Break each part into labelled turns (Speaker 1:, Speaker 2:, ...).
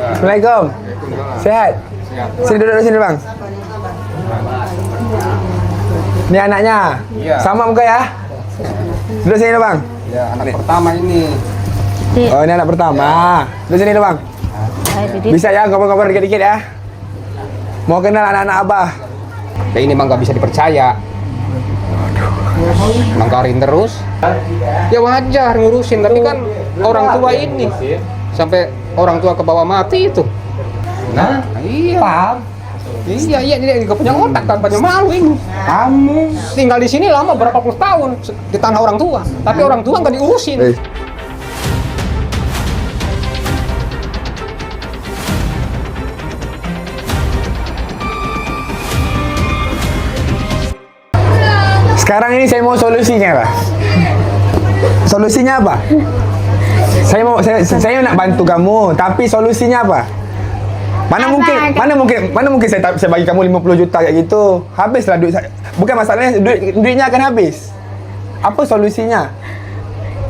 Speaker 1: Assalamualaikum. Sehat? Sini duduk sini bang. Ini anaknya.
Speaker 2: Iya.
Speaker 1: Sama muka ya? Duduk sini bang.
Speaker 2: Ya, anak pertama ini.
Speaker 1: Oh ini anak pertama. Duduk sini bang. Bisa ya ngobrol-ngobrol dikit-dikit ya? Mau kenal anak-anak abah?
Speaker 2: Ya ini emang gak bisa dipercaya. Mangkarin terus. Ya wajar ngurusin, tapi kan orang tua ini sampai orang tua ke bawah mati itu. Nah, iya. Iya, dia gak punya otak, kan punya malu ini. Kamu tinggal di sini lama berapa puluh tahun di tanah orang tua, tapi orang tua nggak diurusin.
Speaker 1: Sekarang ini saya mau solusinya lah. Solusinya apa? Saya nak bantu kamu, tapi solusinya apa? Mana mungkin saya bagi kamu 50 juta kayak gitu. Habislah duit saya. Bukan masalahnya duitnya akan habis. Apa solusinya?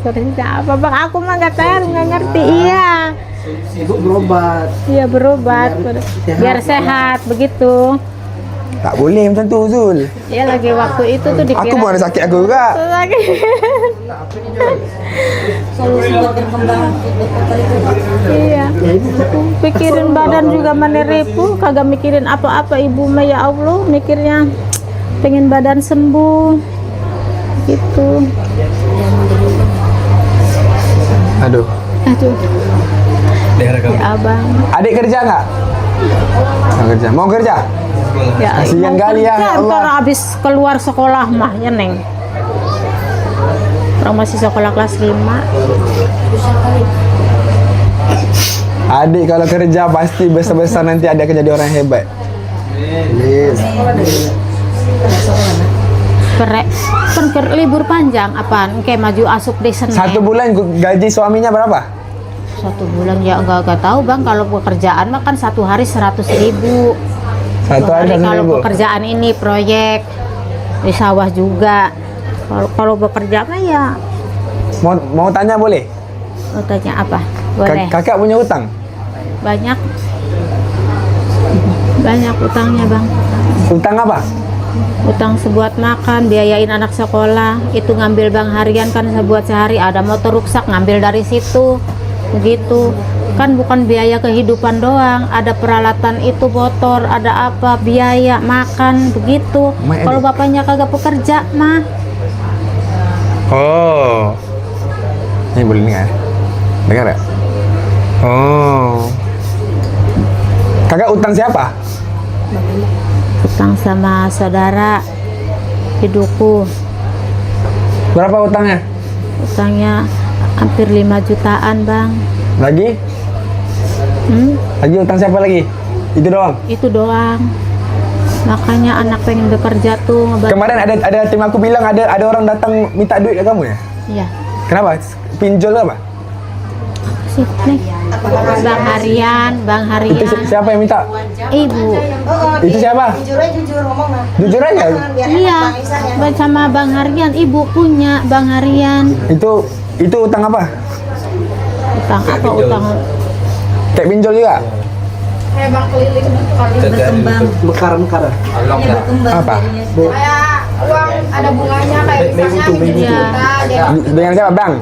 Speaker 3: Solusinya apa bang? Aku mah nggak tahu, nggak ngerti. Iya.
Speaker 4: Ibu berobat.
Speaker 3: Iya berobat, biar sehat begitu.
Speaker 1: Tak boleh macam tu Zul.
Speaker 3: Iya lagi waktu itu tuh dikira.
Speaker 1: Aku bukan sakit aku juga.
Speaker 3: Sakit.
Speaker 5: Solusi buat berkembang
Speaker 3: Iya. Pikirin badan juga meneripu, kagak mikirin apa-apa ibu mah ya Allah, mikirnya pengen badan sembuh. Gitu.
Speaker 1: Aduh.
Speaker 3: Ya abang.
Speaker 1: Adik kerja nggak? Nggak kerja. Mau kerja?
Speaker 3: Ya,
Speaker 1: kasihan kali ya, ya Allah.
Speaker 3: Ntar habis keluar sekolah mah ya Neng. Orang masih sekolah kelas 5.
Speaker 1: Adik kalau kerja pasti besar-besar nanti adik akan jadi orang hebat.
Speaker 3: Kan libur panjang apaan? Kayak maju asuk di Senin.
Speaker 1: 1 bulan gaji suaminya berapa?
Speaker 3: 1 bulan ya enggak tahu bang. Kalau pekerjaan mah kan 1 hari 100.000.
Speaker 1: 1 hari 100.000.
Speaker 3: Kalau pekerjaan ini proyek di sawah juga. Kalau bekerja mah ya.
Speaker 1: Mau tanya boleh?
Speaker 3: Mau tanya apa? Boleh.
Speaker 1: Kakak punya utang?
Speaker 3: Banyak utangnya bang.
Speaker 1: Utang apa?
Speaker 3: Utang sebuat makan, biayain anak sekolah. Itu ngambil bang harian kan sebuat sehari. Ada motor rusak ngambil dari situ. Begitu. Kan bukan biaya kehidupan doang, ada peralatan itu motor, ada apa, biaya makan begitu. Kalau bapaknya kagak pekerja mah.
Speaker 1: Oh, ini boleh dengar ya? Oh, kakak utang siapa?
Speaker 3: Utang sama saudara hidupku.
Speaker 1: Berapa utangnya?
Speaker 3: Utangnya hampir 5 jutaan bang.
Speaker 1: Lagi? Lagi utang siapa lagi? Itu doang?
Speaker 3: Itu doang. Makanya anak pengen bekerja tuh.
Speaker 1: Kemarin ada tim aku bilang ada orang datang minta duit ke kamu ya?
Speaker 3: Iya.
Speaker 1: Kenapa? Pinjol apa?
Speaker 3: Sih, nih. Bang Harian.
Speaker 1: Itu siapa yang minta?
Speaker 3: Ibu.
Speaker 1: Itu siapa?
Speaker 5: jujur ngomong lah.
Speaker 1: Jujur aja.
Speaker 3: Iya. Sama Bang Harian, ibu punya Bang Harian.
Speaker 1: Itu utang apa?
Speaker 3: Utang apa utang?
Speaker 1: Kayak pinjol juga?
Speaker 5: Kayak bang keliling berkembang.
Speaker 4: Mekar.
Speaker 5: Iya berkembang.
Speaker 1: Apa?
Speaker 5: Kayak uang ada bunganya kayak misalnya 7 juta.
Speaker 1: Dengan siapa bang?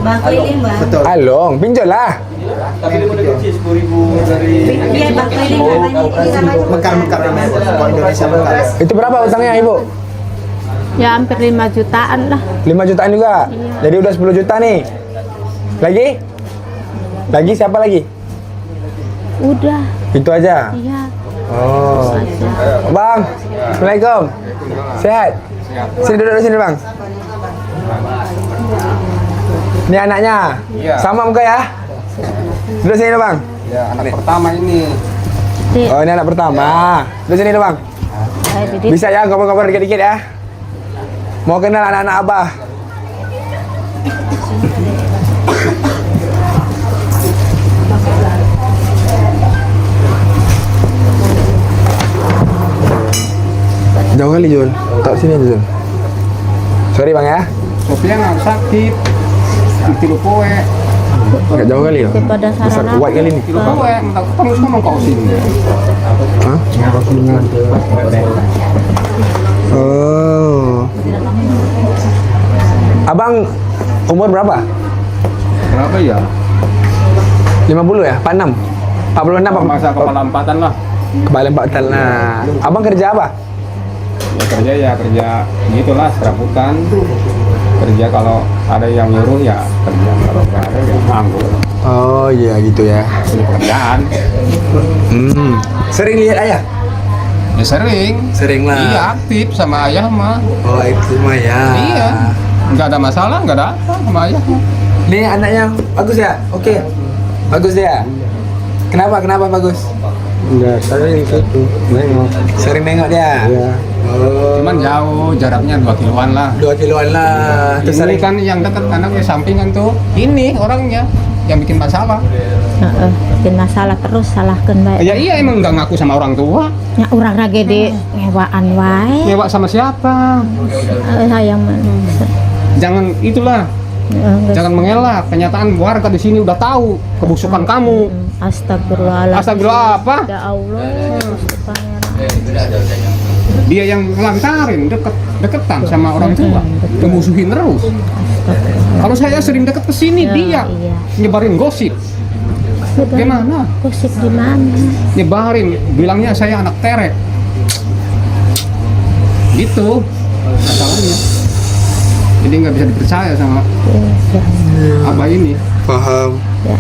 Speaker 5: Bang keliling bang.
Speaker 1: Along, pinjol lah.
Speaker 5: Iya bang keliling namanya.
Speaker 4: Mekar namanya. Kalau Indonesia mekar.
Speaker 1: Itu berapa utangnya ibu?
Speaker 3: Ya hampir 5 jutaan lah.
Speaker 1: 5 jutaan juga?
Speaker 3: Iya.
Speaker 1: Jadi udah 10 juta nih. Lagi? Lagi siapa lagi?
Speaker 3: Udah.
Speaker 1: Itu aja?
Speaker 3: Iya.
Speaker 1: Oh.
Speaker 3: Aja.
Speaker 1: Bang, Assalamualaikum. Sehat? Sini duduk sini bang. Ini anaknya.
Speaker 2: Iya.
Speaker 1: Sama muka ya? Duduk sini bang.
Speaker 2: Ya, anak pertama ini.
Speaker 1: Oh ini anak pertama. Duduk sini bang. Bisa ya ngobrol-ngobrol dikit-dikit ya? Mau kenal anak-anak abah? Jauh kali Jul, tak sini aja Jul. Sorry bang ya.
Speaker 2: Sofian sakit, itu poe.
Speaker 1: Agak jauh kali ya.
Speaker 3: Kepada
Speaker 1: Besar
Speaker 3: sarana
Speaker 1: kuat kali nih.
Speaker 2: Kilo kau minta ketemu sama kau sini.
Speaker 1: Hah? Oh. Abang umur berapa?
Speaker 2: Berapa ya?
Speaker 1: 50 ya? 46? 46 apa?
Speaker 2: Masa kepala empatan lah.
Speaker 1: Kepala empatan lah. Abang kerja apa?
Speaker 2: Ya kerja gitulah serabutan. Kerja kalau ada yang nyuruh ya kerja, kalau nggak ada ya nganggur.
Speaker 1: Oh iya gitu ya.
Speaker 2: Ini pekerjaan.
Speaker 1: Sering lihat ayah?
Speaker 2: Ya sering.
Speaker 1: Sering lah.
Speaker 2: Iya aktif sama ayah mah.
Speaker 1: Oh itu mah ya.
Speaker 2: Iya. Nggak ada masalah, nggak ada apa sama ayah.
Speaker 1: Nih anaknya bagus ya? Oke. Bagus dia. Kenapa bagus?
Speaker 4: Enggak, sering gitu. Nengok.
Speaker 1: Sering nengok dia.
Speaker 4: Iya.
Speaker 1: Oh.
Speaker 2: Cuman jauh, jaraknya 2 kiloan lah.
Speaker 1: 2 kiloan lah. Terus
Speaker 2: Ini
Speaker 1: sering
Speaker 2: kan yang dekat anaknya sampingan tuh. Ini orangnya yang bikin masalah.
Speaker 3: bikin masalah terus salahkan baik.
Speaker 2: Ya iya emang nggak ngaku sama orang tua.
Speaker 3: Ya urang lagi di ngewaan wae.
Speaker 2: Nyewa sama siapa?
Speaker 3: Hayang
Speaker 2: Jangan itulah. Jangan mengelak. Kenyataan warga di sini udah tahu kebusukan kamu.
Speaker 3: Astagfirullahaladzim.
Speaker 2: Astagfirullah apa?
Speaker 3: Ya Allah. Gusti Pangeran.
Speaker 2: Dia yang ngelantarin deketan sama orang tua, ngemusuhin terus. Kalau saya sering deket ke sini,
Speaker 3: Ya,
Speaker 2: dia
Speaker 3: iya.
Speaker 2: nyebarin gosip. Gimana?
Speaker 3: Gosip di mana?
Speaker 2: Nyebarin, bilangnya saya anak terek. Gitu masalahnya. Jadi nggak bisa dipercaya sama abah ini.
Speaker 1: paham.
Speaker 3: Ya.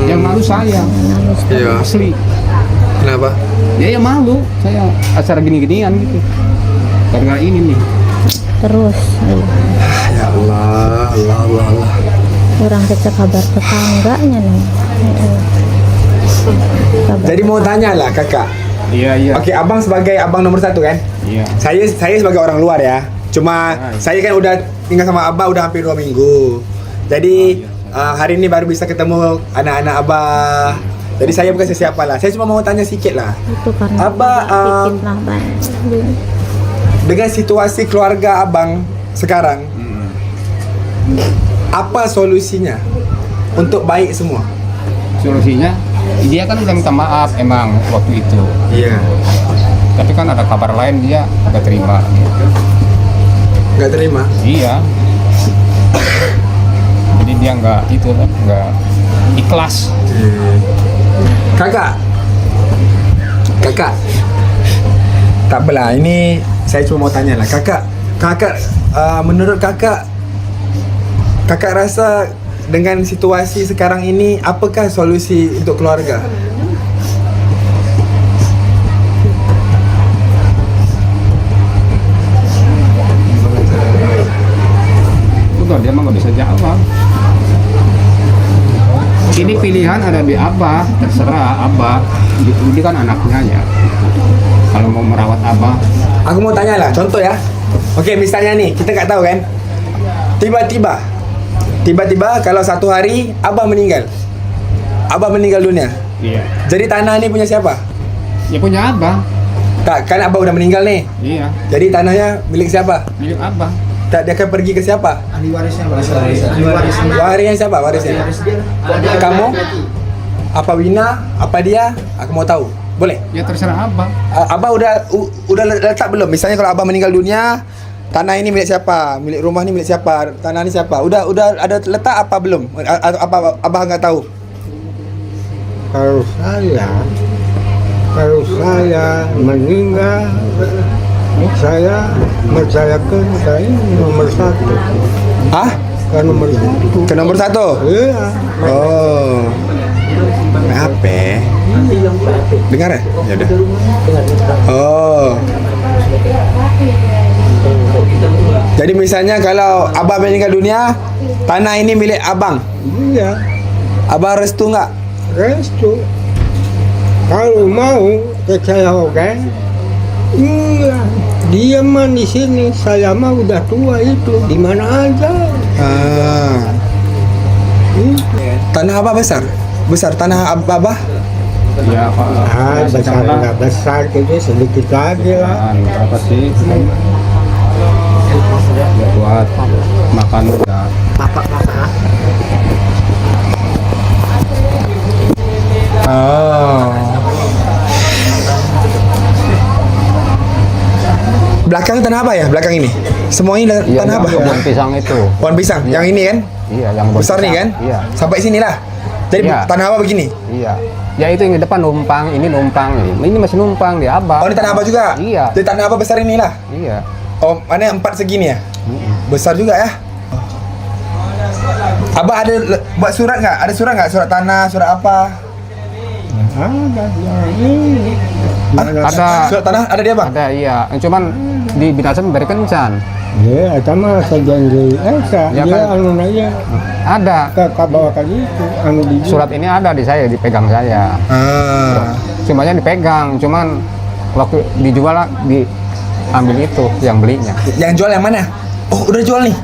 Speaker 2: Yang malu saya,
Speaker 1: Iya.
Speaker 2: asli.
Speaker 1: Kenapa?
Speaker 2: Ya malu saya acara gini-ginian gitu. Karena ini nih.
Speaker 3: Terus
Speaker 1: Ya Allah.
Speaker 3: orang cek kabar tetangganya nih. Kabar.
Speaker 1: Jadi mau tanya lah kakak.
Speaker 2: Iya.
Speaker 1: Oke, abang sebagai abang nomor 1 kan?
Speaker 2: Iya.
Speaker 1: Saya sebagai orang luar ya. Cuma saya kan udah tinggal sama abah udah hampir 2 minggu. Jadi hari ini baru bisa ketemu anak-anak abah. Jadi saya bukan siapa lah. Saya cuma mau tanya sedikit lah.
Speaker 3: Itu karena
Speaker 1: Abah,
Speaker 3: fitnah banget.
Speaker 1: Dengan situasi keluarga abang sekarang, apa solusinya untuk baik semua?
Speaker 2: Solusinya dia kan udah minta maaf emang waktu itu,
Speaker 1: Iya.
Speaker 2: tapi kan ada kabar lain dia nggak terima.
Speaker 1: Nggak terima.
Speaker 2: Iya. Jadi dia nggak ikhlas.
Speaker 1: Kakak. Tak apalah, ini saya cuma mau tanya lah. Kakak, menurut kakak rasa dengan situasi sekarang ini, apakah solusi untuk keluarga?
Speaker 2: Betul, dia mah nggak bisa jawab. Ini pilihan ada di abah, terserah abah. Ini kan anaknya ya. Kalau mau merawat abah,
Speaker 1: Aku mau tanya lah, contoh ya. Oke, misalnya nih, kita nggak tahu kan. Tiba-tiba kalau satu hari abah meninggal dunia.
Speaker 2: iya.
Speaker 1: Jadi tanah ini punya siapa?
Speaker 2: Ya punya abah.
Speaker 1: Tak, kan abah udah meninggal nih.
Speaker 2: Iya,
Speaker 1: Jadi tanahnya milik siapa?
Speaker 2: milik abah.
Speaker 1: Tak, dia akan pergi ke siapa?
Speaker 4: Ahli warisnya, ahli warisnya.
Speaker 1: Warisnya siapa? Warisnya? Kamu? Apa Wina? Apa dia? Aku mau tahu. Boleh?
Speaker 2: Ya terserah abah.
Speaker 1: Abah udah letak belum? Misalnya kalau abah meninggal dunia, tanah ini milik siapa? Milik rumah ini milik siapa? Tanah ini siapa? Udah ada letak apa belum? Apa abah nggak tahu?
Speaker 6: Kalau saya meninggal, saya percayakan saya nomor 1.
Speaker 1: Hah?
Speaker 6: Ke nomor 1.
Speaker 1: Ke nomor 1?
Speaker 6: Iya.
Speaker 1: Oh. HP. Dengar ya? Ya udah. Oh. Jadi misalnya kalau abah meninggal dunia, tanah ini milik abang.
Speaker 6: Iya.
Speaker 1: Abang restu nggak?
Speaker 6: Restu. Kalau mau ke saya oke. Iya. Dia mah di sini, saya mah udah tua itu. Di mana aja.
Speaker 1: Tanah abah besar? Besar tanah abah?
Speaker 2: Ya apa?
Speaker 6: Besar nggak besar gitu, sedikit lagi lah.
Speaker 2: Berapa sih? Ya buat makan udah.
Speaker 4: Bapak
Speaker 1: tanah apa ya belakang ini? Semua ini
Speaker 2: Iya,
Speaker 1: tanah apa?
Speaker 2: kebun pisang itu.
Speaker 1: Pohon pisang. Yang ini kan?
Speaker 2: Iya, yang kebun
Speaker 1: Besar nih
Speaker 2: pisang.
Speaker 1: kan?
Speaker 2: Iya.
Speaker 1: Sampai sini lah. Jadi
Speaker 2: Iya.
Speaker 1: tanah apa begini?
Speaker 2: Iya. Ya itu yang di depan numpang, ini numpang, ini masih numpang di Abah.
Speaker 1: Oh, ini tanah apa juga?
Speaker 2: Iya.
Speaker 1: Jadi tanah apa besar ini lah.
Speaker 2: Iya.
Speaker 1: Oh, mana 4 segini ya? Besar juga ya. Abah ada buat surat nggak? Ada surat nggak? Surat tanah, surat apa?
Speaker 6: Ada yang ini.
Speaker 2: Ada.
Speaker 1: Surat tanah ada dia bang?
Speaker 2: Ada, iya. Cuman di Binasan beri kencan.
Speaker 6: Ya, sama sejanji Esa.
Speaker 2: Ya
Speaker 6: Ya,
Speaker 2: kan?
Speaker 6: anu nanya.
Speaker 2: Ada.
Speaker 6: Kakak bawa kali itu, anu di
Speaker 2: Surat ini ada di saya, dipegang saya. Cumanya dipegang, cuman waktu dijual lah, diambil itu yang belinya.
Speaker 1: Yang jual yang mana? Oh, udah jual nih.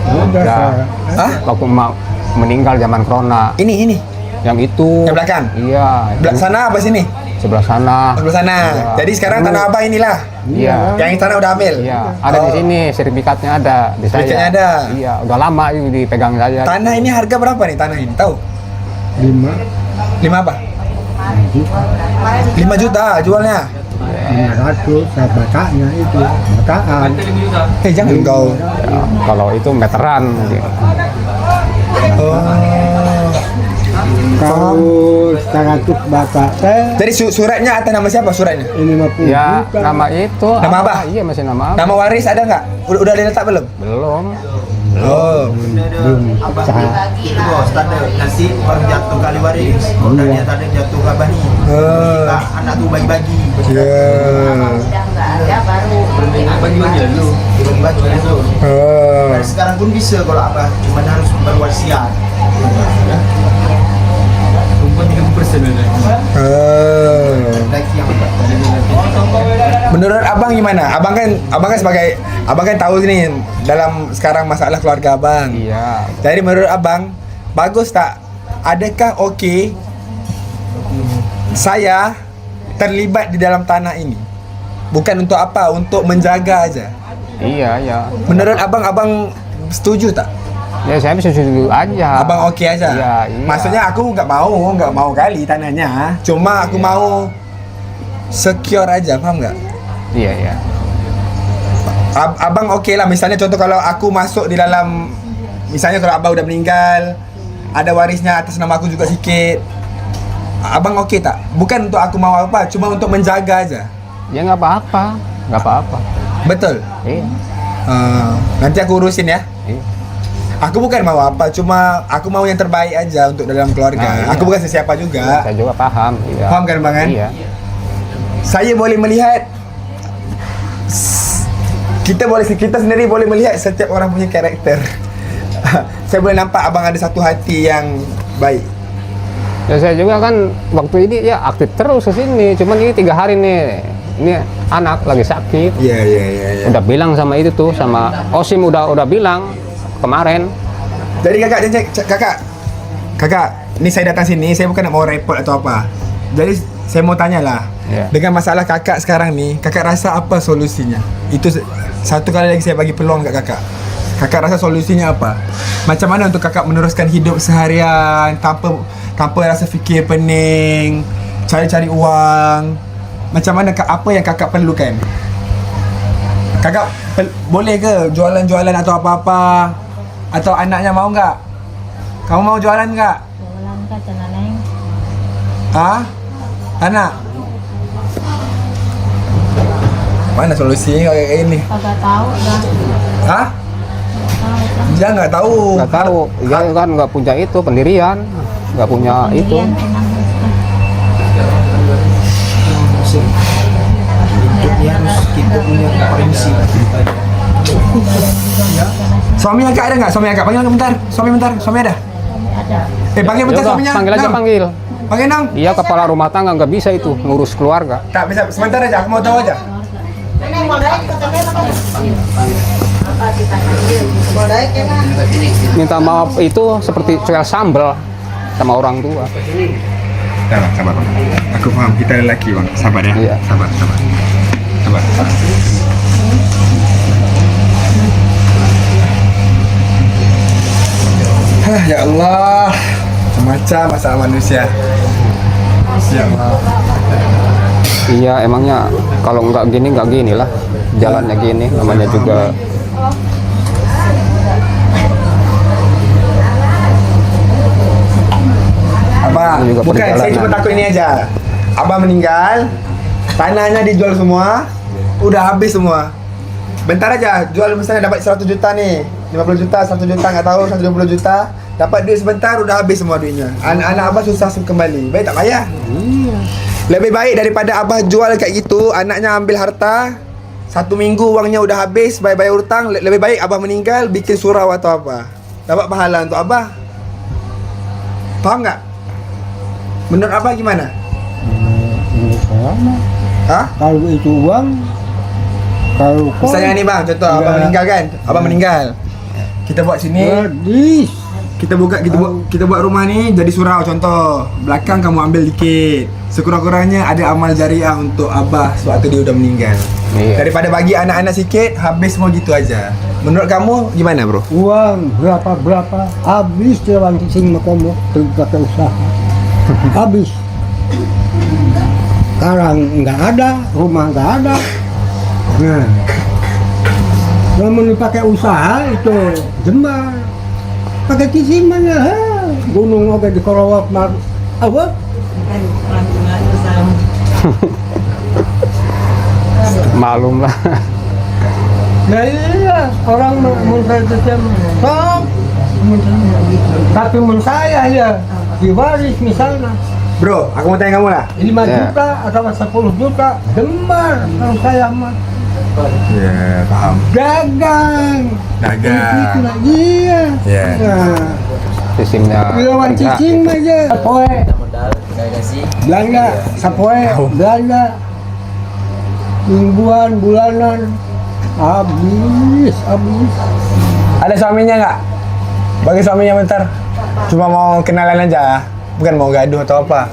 Speaker 6: Udah,
Speaker 2: Ya.
Speaker 6: saya.
Speaker 1: Hah?
Speaker 2: Waktu mau meninggal zaman corona.
Speaker 1: Ini.
Speaker 2: Yang itu.
Speaker 1: Yang belakang?
Speaker 2: Iya.
Speaker 1: Belakang sana apa sini?
Speaker 2: Sebelah sana.
Speaker 1: Sebelah sana.
Speaker 2: Iya.
Speaker 1: Jadi sekarang tanah abah inilah.
Speaker 2: Iya.
Speaker 1: Yang tanah udah ambil.
Speaker 2: Iya. Ada di
Speaker 1: Oh.
Speaker 2: sini, sertifikatnya ada di saya.
Speaker 1: Sertifikatnya ada.
Speaker 2: Iya. Udah lama itu dipegang saya.
Speaker 1: Tanah ini harga berapa nih tanah ini? Tahu?
Speaker 6: 5
Speaker 1: 5 apa? 5 juta jualnya.
Speaker 6: 500 saya bacanya itu bataan.
Speaker 1: Jangan kau.
Speaker 2: Ya, kalau itu meteran. Gitu.
Speaker 6: Kalau 100 batak teh
Speaker 1: Jadi suratnya atas nama siapa suratnya?
Speaker 6: ini 50
Speaker 2: Ya,
Speaker 6: juta.
Speaker 2: nama itu.
Speaker 1: Nama apa?
Speaker 2: Iya, masih nama apa?
Speaker 1: Nama waris ada nggak? Udah diletak belum?
Speaker 2: Belum.
Speaker 1: Oh.
Speaker 4: Abah itu bos, tanda nanti baru jatuh kali waris. Kalau dia tanda jatuh ke abah nih. Anak tuh bagi-bagi.
Speaker 1: Ya.
Speaker 5: Udah nggak ada baru
Speaker 4: Bagi-bagi dulu. Dibagi-bagi dulu.
Speaker 1: Oh.
Speaker 4: Dan sekarang pun bisa kalau abah, cuma harus berwasiat. Rumput 30% lagi yang
Speaker 1: Menurut abang gimana? Abang kan tahu nih dalam sekarang masalah keluarga abang.
Speaker 2: Iya.
Speaker 1: Jadi menurut abang bagus tak? Adakah oke saya terlibat di dalam tanah ini? Bukan untuk apa? Untuk menjaga aja.
Speaker 2: Iya, iya.
Speaker 1: Menurut abang setuju tak?
Speaker 2: Ya saya bisa setuju aja.
Speaker 1: Abang oke aja.
Speaker 2: Iya, iya.
Speaker 1: Maksudnya aku nggak mau kali tanahnya. Cuma aku mau secure aja, paham nggak?
Speaker 2: Iya, iya.
Speaker 1: Abang oke lah. Misalnya contoh kalau aku masuk di dalam, misalnya kalau abang udah meninggal, ada warisnya atas nama aku juga sikit. Abang oke tak? Bukan untuk aku mau apa, cuma untuk menjaga aja.
Speaker 2: Ya nggak apa-apa, nggak apa-apa.
Speaker 1: Betul.
Speaker 2: Iya.
Speaker 1: Nanti aku urusin ya.
Speaker 2: Iya.
Speaker 1: Aku bukan mau apa, cuma aku mau yang terbaik aja untuk dalam keluarga.
Speaker 2: Nah, iya.
Speaker 1: Aku bukan sesiapa juga.
Speaker 2: Saya juga paham. Iya.
Speaker 1: Paham kan bang kan?
Speaker 2: Iya.
Speaker 1: Saya boleh melihat, kita sendiri boleh melihat setiap orang punya karakter. Saya boleh nampak abang ada satu hati yang baik.
Speaker 2: Ya saya juga kan waktu ini ya aktif terus ke sini. Cuman ini 3 hari nih. Ini anak lagi sakit.
Speaker 1: Iya.
Speaker 2: Udah bilang sama itu tuh sama Osim udah bilang kemarin.
Speaker 1: Jadi kakak, ini saya datang sini, saya bukan nak mau repot atau apa. Jadi saya mau tanya lah,
Speaker 2: Ya.
Speaker 1: dengan masalah kakak sekarang nih, kakak rasa apa solusinya? Itu satu kali lagi saya bagi peluang kat kakak. Kakak rasa solusinya apa? Macam mana untuk kakak meneruskan hidup seharian tanpa rasa fikir pening, cari-cari uang? Macam mana, apa yang kakak perlukan? Kakak boleh ke jualan-jualan atau apa-apa? Atau anaknya mau nggak? Kamu mau jualan nggak?
Speaker 3: Jualan ka cenah neng.
Speaker 1: Hah? Anak? Mana solusinya kayak ini?
Speaker 3: Kagak tahu dah.
Speaker 1: Hah? Dia nggak tahu.
Speaker 2: Nggak tahu. Dia kan nggak punya itu pendirian, nggak punya itu.
Speaker 3: Pendirian cenah.
Speaker 4: hidupnya harus kita punya prinsip.
Speaker 1: Suami kakak ada nggak? Suami kakak panggil bentar. Suami ada?
Speaker 3: Ada.
Speaker 1: Panggil bentar
Speaker 2: Yaudah,
Speaker 1: suaminya.
Speaker 2: panggil aja
Speaker 1: Nang.
Speaker 2: panggil.
Speaker 1: Panggil nang.
Speaker 2: Dia kepala rumah tangga nggak bisa itu ngurus keluarga.
Speaker 1: Tak bisa, sebentar aja. Aku mau tahu aja.
Speaker 2: Minta maaf itu seperti cuel sambel sama orang tua.
Speaker 1: Sabar. Aku paham, kita lelaki bang. Sabar ya.
Speaker 2: Iya.
Speaker 1: Sabar. Ya Allah, macam masalah manusia. Ya Allah.
Speaker 2: Iya, emangnya kalau nggak gini lah. jalannya gini, namanya juga
Speaker 1: Abah,
Speaker 2: Ini juga
Speaker 1: bukan, saya
Speaker 2: perjalanan.
Speaker 1: cuma takut ini aja. Abah meninggal, tanahnya dijual semua, udah habis semua. Bentar aja, jual misalnya dapat 100 juta nih, 50 juta, 100 juta, nggak tahu, 120 juta. Dapat duit sebentar, udah habis semua duitnya. Anak-anak Abah susah kembali. Baik tak payah. Lebih baik daripada Abah jual kayak gitu, anaknya ambil harta, 1 minggu uangnya udah habis, bayar hutang. Lebih baik Abah meninggal, bikin surau atau apa. Dapat pahala untuk Abah. Paham nggak? Menurut Abah gimana?
Speaker 6: Ini sama.
Speaker 1: Hah?
Speaker 6: Kalau itu uang, kalau kau
Speaker 1: Misalnya nih bang, contoh Abah
Speaker 6: Ya.
Speaker 1: meninggal kan? Abah meninggal. Kita buat sini,
Speaker 6: gadis,
Speaker 1: kita buat rumah nih jadi surau contoh. Belakang kamu ambil dikit. Sekurang-kurangnya ada amal jariah untuk Abah sewaktu dia udah meninggal.
Speaker 2: Iya.
Speaker 1: Daripada bagi anak-anak sikit, habis semua gitu aja. Menurut kamu gimana bro?
Speaker 6: uang berapa habis dalam sing makomo pakai usaha habis. Sekarang nggak ada, rumah nggak ada. Nah, namun pakai usaha itu jembar, pakai kisiman ya, gunung oke di Korawak mar, apa?
Speaker 2: malum lah.
Speaker 6: Nah iya, orang menterjam top, tapi men saya ya diwaris misalnya
Speaker 1: Bro, aku mau tanya kamu lah.
Speaker 6: 5
Speaker 2: Ya.
Speaker 6: juta atau 10 juta jembar kalau saya mah
Speaker 1: Ya, paham.
Speaker 6: dagang. Itu lagi ya.
Speaker 1: Ya.
Speaker 6: Nah,
Speaker 2: Sistemnya
Speaker 6: lawan
Speaker 2: bergerak
Speaker 6: cicing
Speaker 2: gitu.
Speaker 6: aja. Sapoe. Belanja, sapoe, belanja. Mingguan, bulanan. Habis.
Speaker 1: Ada suaminya nggak? Bagi suaminya bentar. Cuma mau kenalan aja, bukan mau gaduh atau apa.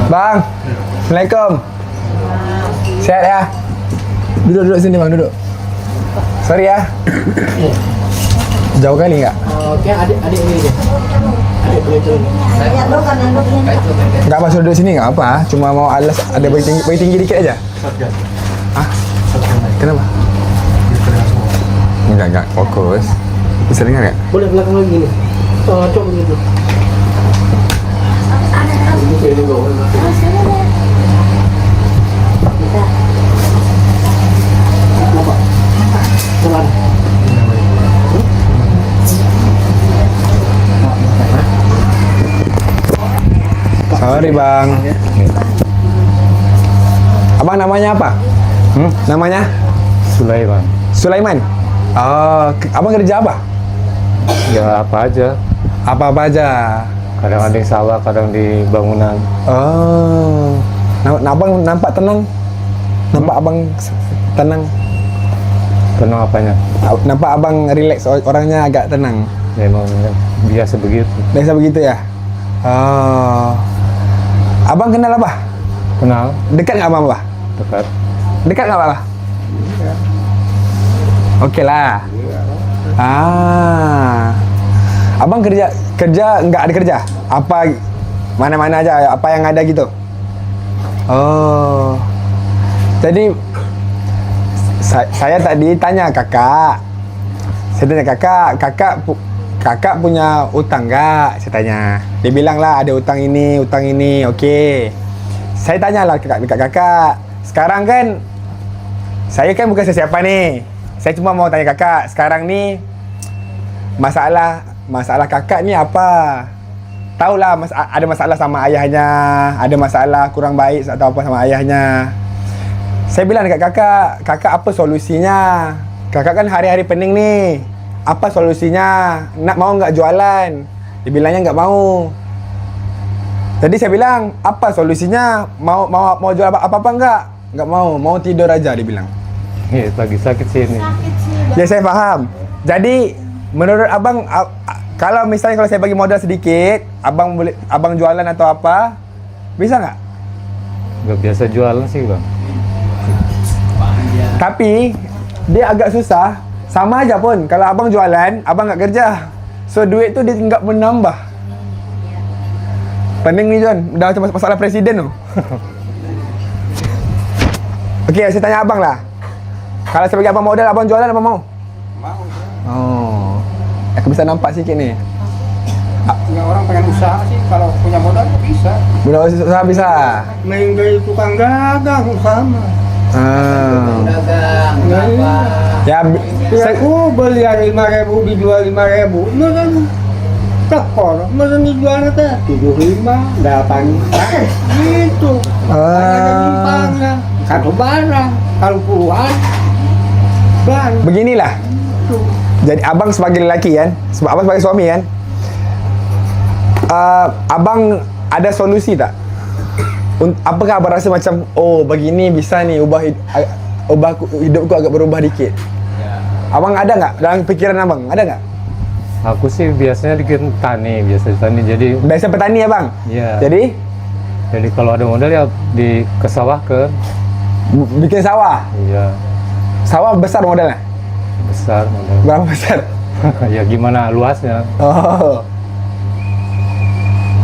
Speaker 1: Bang, Assalamualaikum. Sehat ya? Duduk sini bang, duduk. Sorry ya. Jauh kali nggak?
Speaker 7: Oke, adik ini deh. Adik boleh turun.
Speaker 1: Nggak masuk duduk sini nggak apa. Cuma mau alas ada bagi tinggi dikit aja. Hah? Kenapa? Enggak fokus. Bisa dengar nggak?
Speaker 7: Boleh belakang lagi nih. Cocok begitu. Ini bawah. Kenapa?
Speaker 1: Sorry bang. Abang namanya apa? Namanya?
Speaker 2: Sulaiman.
Speaker 1: Sulaiman. Oh, abang kerja apa?
Speaker 2: Ya apa aja.
Speaker 1: Apa aja?
Speaker 2: Kadang ada yang sawah, kadang di bangunan.
Speaker 1: Oh, abang nampak tenang. Nampak abang tenang.
Speaker 2: Tenang apanya?
Speaker 1: Nampak abang relax, orangnya agak tenang.
Speaker 2: Memang biasa begitu.
Speaker 1: Biasa begitu ya? Oh, abang kenal apa?
Speaker 2: Kenal,
Speaker 1: Dekat nggak sama abah?
Speaker 2: dekat.
Speaker 1: Dekat nggak abah? Oke lah. Abang kerja nggak ada kerja? Apa mana-mana aja? Apa yang ada gitu? Oh, jadi saya tadi tanya kakak. Saya tanya kakak punya utang nggak? Saya tanya. Dia bilang lah ada utang ini. Oke. Saya tanya lah kakak. Sekarang kan saya kan bukan siapa nih. Saya cuma mau tanya kakak. Sekarang nih masalah kakak ni apa? Tahulah ada masalah sama ayahnya, ada masalah kurang baik atau apa sama ayahnya. Saya bilang dekat kakak apa solusinya? Kakak kan hari-hari pening nih. Apa solusinya? Mau nggak jualan? Dia bilangnya nggak mau. Jadi saya bilang, apa solusinya? Mau jual apa nggak? Nggak mau. Mau tidur aja dia bilang.
Speaker 2: Iya, lagi sakit sih ini.
Speaker 1: Ya saya paham. Jadi menurut abang, kalau misalnya saya bagi modal sedikit, abang jualan atau apa, bisa nggak?
Speaker 2: Gak biasa jualan sih bang.
Speaker 1: Tapi dia agak susah. Sama aja pun kalau abang jualan, abang nggak kerja, so duit tu dia nggak menambah. Pening nih John, udah cuma masalah presiden loh. Oke, saya tanya abang lah. Kalau sebagai abang modal, abang jualan apa mau?
Speaker 2: Mau.
Speaker 1: Oh, aku bisa nampak sikit nih.
Speaker 2: Ya orang pengen usaha sih, kalau punya modal bisa.
Speaker 1: Udah usaha bisa.
Speaker 6: Main dari tukang dagang sama.
Speaker 4: Dagang, apa?
Speaker 1: Ya,
Speaker 6: Ya aku beli 5.000 dijual 5.000. Masa tekor, masa dijual teh 75, 8 gitu. Ada timpangnya. Satu barang, kalau puluhan barang.
Speaker 1: beginilah. Jadi abang sebagai lelaki kan, abang sebagai suami kan, abang ada solusi tak? Apakah abang rasa macam, oh begini bisa nih ubah hidupku agak berubah dikit? Abang ada nggak dalam pikiran abang? Ada nggak?
Speaker 8: Aku sih biasanya bikin tani, jadi
Speaker 1: Biasa petani ya bang?
Speaker 8: ya.
Speaker 1: Jadi
Speaker 8: kalau ada modal ya ke sawah ke.
Speaker 1: bikin sawah.
Speaker 8: Iya,
Speaker 1: Sawah besar modalnya?
Speaker 8: besar modal.
Speaker 1: Berapa besar?
Speaker 8: Ya gimana luasnya?
Speaker 1: Oh.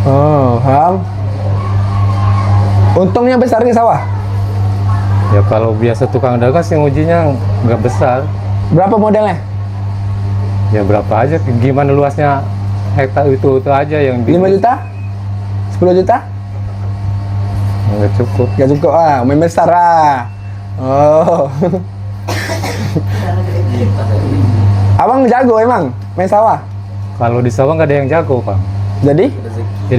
Speaker 1: Oh, paham. Untungnya besar nih sawah.
Speaker 8: Ya kalau biasa tukang dagang sih ngujinya nggak besar.
Speaker 1: Berapa modalnya?
Speaker 8: Ya berapa aja, gimana luasnya hektar itu aja yang
Speaker 1: 5 juta? 10 juta?
Speaker 8: nggak cukup.
Speaker 1: Gak cukup main besar ah. Oh. Abang jago emang main sawah.
Speaker 8: Kalau di sawah nggak ada yang jago, Pak.
Speaker 1: Jadi